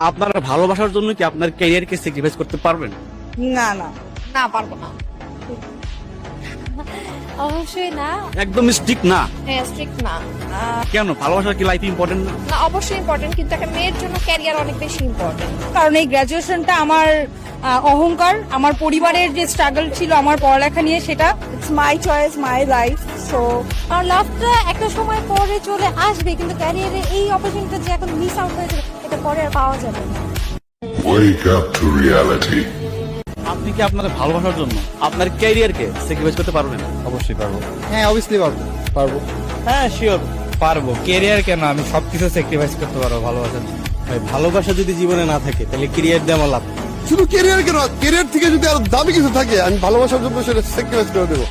আপনার ভালোবাসার জন্য কি আপনার ক্যারিয়ারকে স্যাক্রিফাইস করতে পারবেন? না না না, পারবো না। অবশ্যই না। একদম স্ট্রিক্ট না? হ্যাঁ, স্ট্রিক্ট না। কেন, ভালোবাসা কি লাইফে ইম্পর্টেন্ট না? না, অবশ্যই ইম্পর্টেন্ট, কিন্তু একটা মেয়ের জন্য ক্যারিয়ার অনেক বেশি ইম্পর্টেন্ট। কারণ এই গ্রাজুয়েশনটা আমার অহংকার, আমার পরিবারের যে স্ট্রাগল ছিল আমার পড়ালেখা নিয়ে, সেটা it's my choice, my life. So আর লাভটা একটা সময় পরে চলে আসবে, কিন্তু ক্যারিয়ারে এই অপরচুনিটি যে এখন মিস আউট হয়ে যাবে, এটা পরে আর পাওয়া যাবে না। Wake up to reality. আপনি কি আপনার ভালোবাসার জন্য আপনার ক্যারিয়ারকে স্যাক্রিফাইস করতে পারবেন? অবশ্যই পারবো। হ্যাঁ, অবভিয়াসলি পারবো। হ্যাঁ, শিওর পারবো। ক্যারিয়ার কেন, আমি সবকিছু স্যাক্রিফাইস করতে পারবো ভালোবাসার জন্য। ভাই, ভালোবাসা যদি জীবনে না থাকে তাহলে ক্যারিয়ার দিয়ে আমার লাভ। শুধু ক্যারিয়ার কেন, ক্যারিয়ার থেকে যদি আরো দামি কিছু থাকে আমি ভালোবাসার জন্য সেটা স্যাক্রিফাইস করে দেবো।